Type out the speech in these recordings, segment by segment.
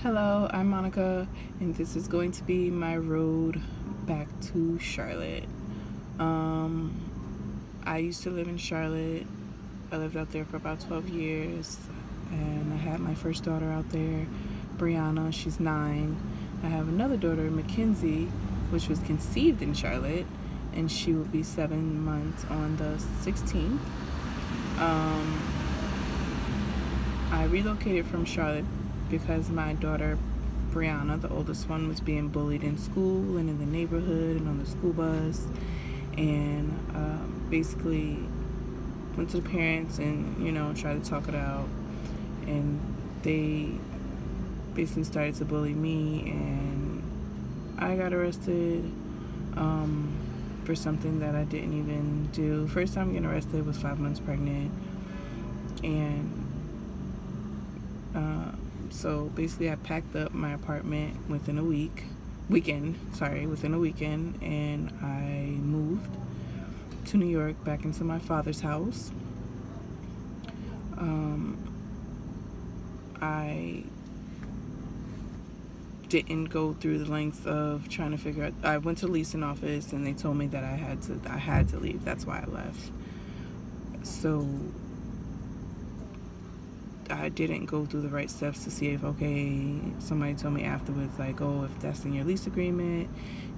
Hello, I'm Monica, and this is going to be my road back to Charlotte. I used to live in Charlotte. I lived out there for about 12 years, and I had my first daughter out there, Brianna. She's 9. I have another daughter, Mackenzie, which was conceived in Charlotte, and she will be 7 months on the 16th. I relocated from Charlotte because my daughter Brianna, the oldest one, was being bullied in school and in the neighborhood and on the school bus, and basically went to the parents and tried to talk it out, and they basically started to bully me, and I got arrested for something that I didn't even do. First time getting arrested was 5 months pregnant, and so basically I packed up my apartment within a weekend, and I moved to New York, back into my father's house. I didn't go through the lengths of trying to figure out. I went to the leasing office and they told me that I had to leave. That's why I left. So I didn't go through the right steps to see if, somebody told me afterwards, like, oh, if that's in your lease agreement,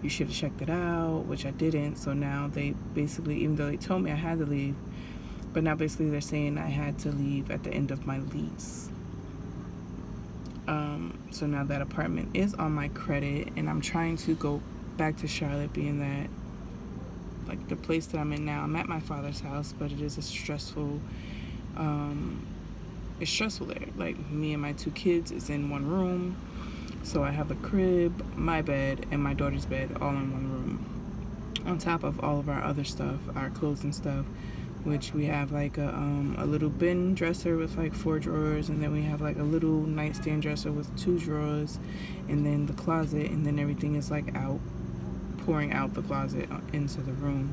you should have checked it out, which I didn't. So now they basically, even though they told me I had to leave, but now basically they're saying I had to leave at the end of my lease. So now that apartment is on my credit, and I'm trying to go back to Charlotte, being that, like, the place that I'm in now, I'm at my father's house, but it is a stressful, it's stressful there. Like, me and my 2 kids is in one room, so I have a crib, my bed, and my daughter's bed all in one room, on top of all of our other stuff, our clothes and stuff, which we have like a little bin dresser with like 4 drawers, and then we have like a little nightstand dresser with 2 drawers, and then the closet, and then everything is like pouring out the closet into the room.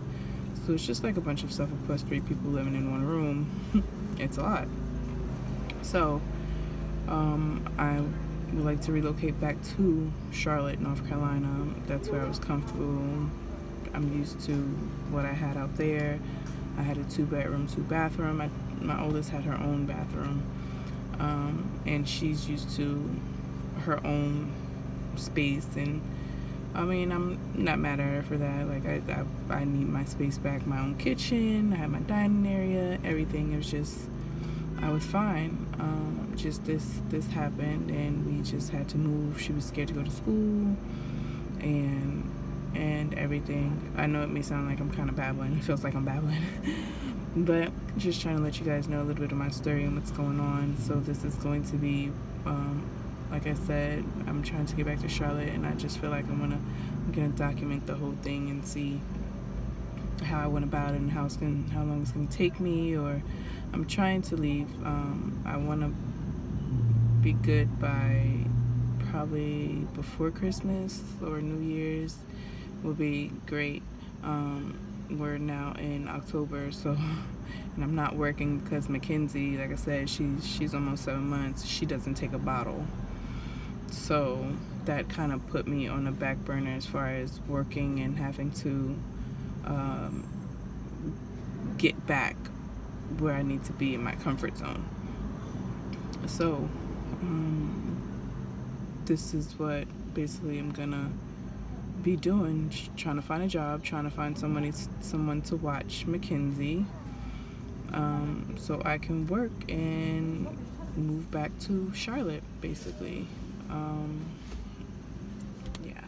So it's just like a bunch of stuff, plus 3 people living in one room. It's a lot. So I would like to relocate back to Charlotte, North Carolina. That's where I was comfortable. I'm used to what I had out there. I had a 2-bedroom, 2-bathroom. My oldest had her own bathroom, and she's used to her own space. And I mean, I'm not mad at her for that. Like, I need my space back, my own kitchen. I had my dining area, everything. It was just, I was fine. Just this happened, and we just had to move. She was scared to go to school, and everything. I know it may sound like I'm kind of babbling. It feels like I'm babbling. But just trying to let you guys know a little bit of my story and what's going on. So this is going to be, like I said, I'm trying to get back to Charlotte, and I just feel like I'm gonna document the whole thing and see how I went about it and how long it's gonna take me. Or I'm trying to leave. I want to be good by probably before Christmas or New Year's. Will be great. We're now in October, so, and I'm not working because Mackenzie, like I said, she's almost 7 months. She doesn't take a bottle, so that kind of put me on the back burner as far as working and having to get back where I need to be in my comfort zone. So this is what basically I'm gonna be doing, trying to find a job, trying to find someone to watch Mackenzie, so I can work and move back to Charlotte, basically. Yeah.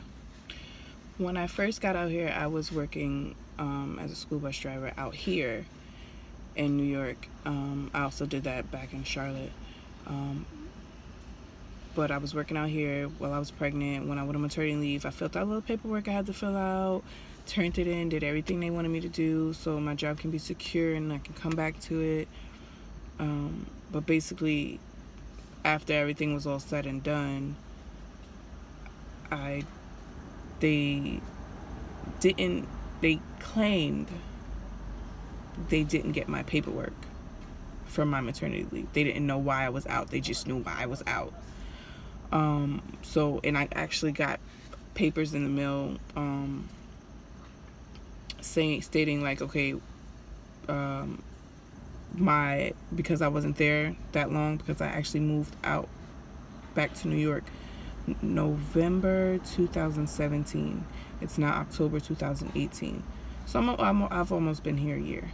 When I first got out here, I was working as a school bus driver out here in New York. I also did that back in Charlotte. But I was working out here while I was pregnant. When I went on maternity leave, I filled out a little paperwork I had to fill out, turned it in, did everything they wanted me to do so my job can be secure and I can come back to it. But basically, after everything was all said and done, they claimed they didn't get my paperwork from my maternity leave. They didn't know why I was out. They just knew why I was out. So, and I actually got papers in the mail, stating like, okay, because I wasn't there that long, because I actually moved out back to New York November 2017. It's now October 2018. So I've almost been here a year.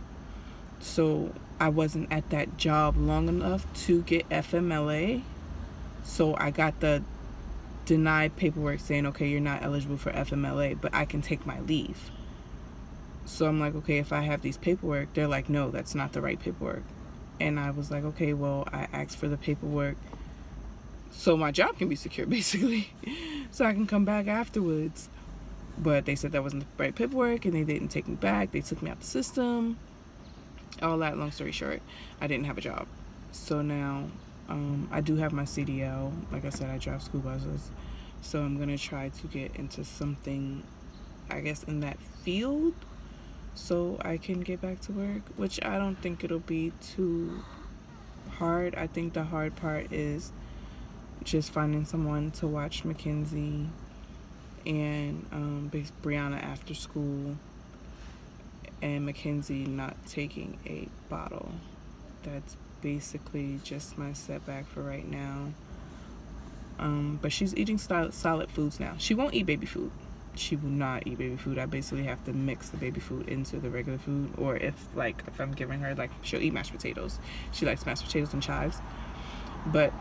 So I wasn't at that job long enough to get FMLA. So I got the denied paperwork saying, okay, you're not eligible for FMLA, but I can take my leave. So I'm like, okay, if I have these paperwork, they're like, no, that's not the right paperwork. And I was like, okay, well, I asked for the paperwork so my job can be secure, basically, so I can come back afterwards. But they said that wasn't the right paperwork, and they didn't take me back. They took me out the system. All that, long story short, I didn't have a job. So now I do have my CDL. Like I said, I drive school buses. So I'm going to try to get into something, I guess, in that field so I can get back to work, which I don't think it'll be too hard. I think the hard part is just finding someone to watch Mackenzie and Brianna after school, and Mackenzie not taking a bottle. That's basically just my setback for right now. But she's eating solid foods now. She won't eat baby food. She will not eat baby food. I basically have to mix the baby food into the regular food, or if I'm giving her, like, she'll eat mashed potatoes. She likes mashed potatoes and chives, but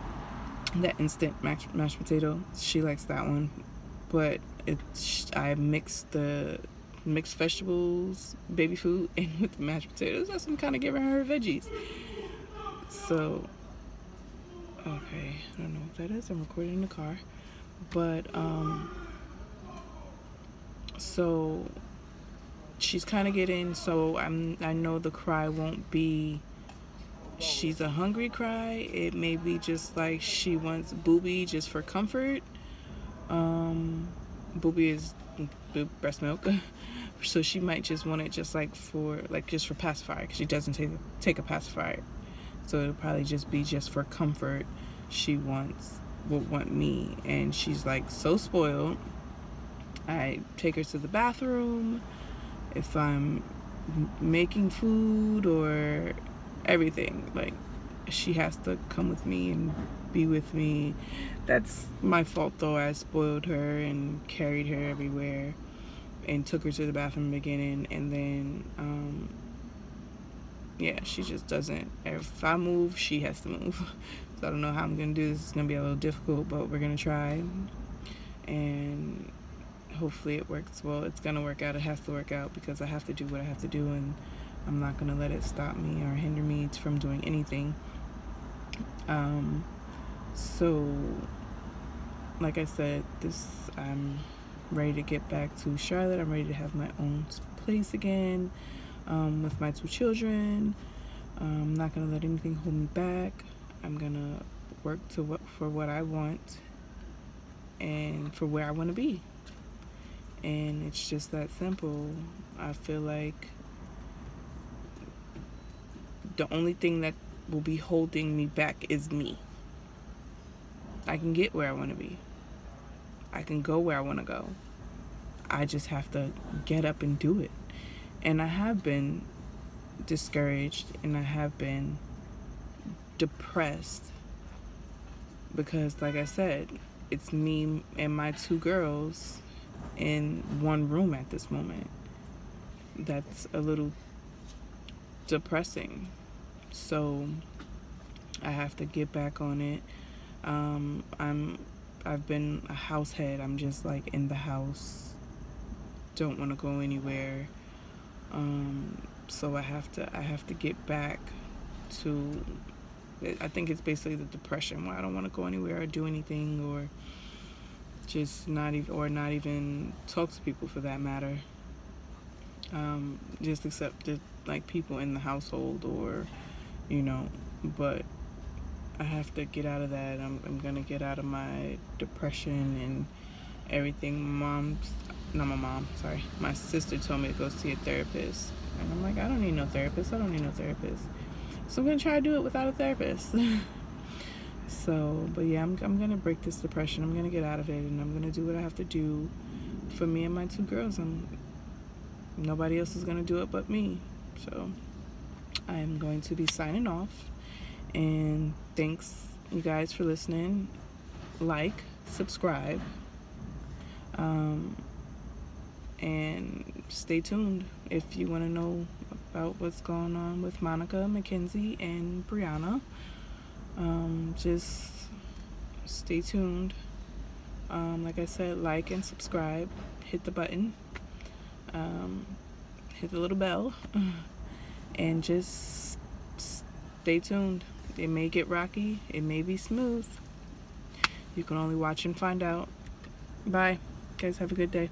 that instant mashed potato, she likes that one. But I mix the mixed vegetables, baby food, and with the mashed potatoes. That's I'm kind of giving her veggies. So, okay, I don't know what that is. I'm recording in the car, but so she's kind of getting. So I know the cry won't be she's a hungry cry. It may be just like she wants booby just for comfort. Booby is breast milk. So she might just want it just for pacifier, because she doesn't take a pacifier. So it'll probably just be just for comfort. She would want me, and she's like so spoiled. I take her to the bathroom if I'm making food or everything. Like, she has to come with me and be with me. That's my fault, though. I spoiled her and carried her everywhere and took her to the bathroom in the beginning, and then yeah, she just doesn't. If I move, she has to move. So I don't know how I'm gonna do this. It's gonna be a little difficult, but we're gonna try, and hopefully it works. Well, it's gonna work out. It has to work out, because I have to do what I have to do, and I'm not gonna let it stop me or hinder me from doing anything. So like I said, I'm ready to get back to Charlotte. I'm ready to have my own place again, with my 2 children. I'm not gonna let anything hold me back. I'm gonna work for what I want and for where I want to be, and it's just that simple. I feel like the only thing that will be holding me back is me. I can get where I want to be. I can go where I want to go. I just have to get up and do it. And I have been discouraged, and I have been depressed, because, like I said, it's me and my 2 girls in one room at this moment. That's a little depressing. So I have to get back on it. I've been a house head. I'm just like in the house, don't want to go anywhere. So I have to get back to, I think it's basically the depression, where I don't want to go anywhere or do anything, or just not even talk to people, for that matter. Just except like people in the household, or but I have to get out of that. I'm gonna get out of my depression and everything. My sister told me to go see a therapist, and I'm like, I don't need no therapist. So I'm gonna try to do it without a therapist. So, but yeah, I'm gonna break this depression. I'm gonna get out of it, and I'm gonna do what I have to do for me and my 2 girls. Nobody else is gonna do it but me. So I am going to be signing off, and thanks you guys for listening. Like, subscribe, and stay tuned if you want to know about what's going on with Monica, Mackenzie, and Brianna. Just stay tuned. Like I said, like and subscribe, hit the button, hit the little bell, and just stay tuned. It may get rocky, it may be smooth. You can only watch and find out. Bye. Guys, have a good day.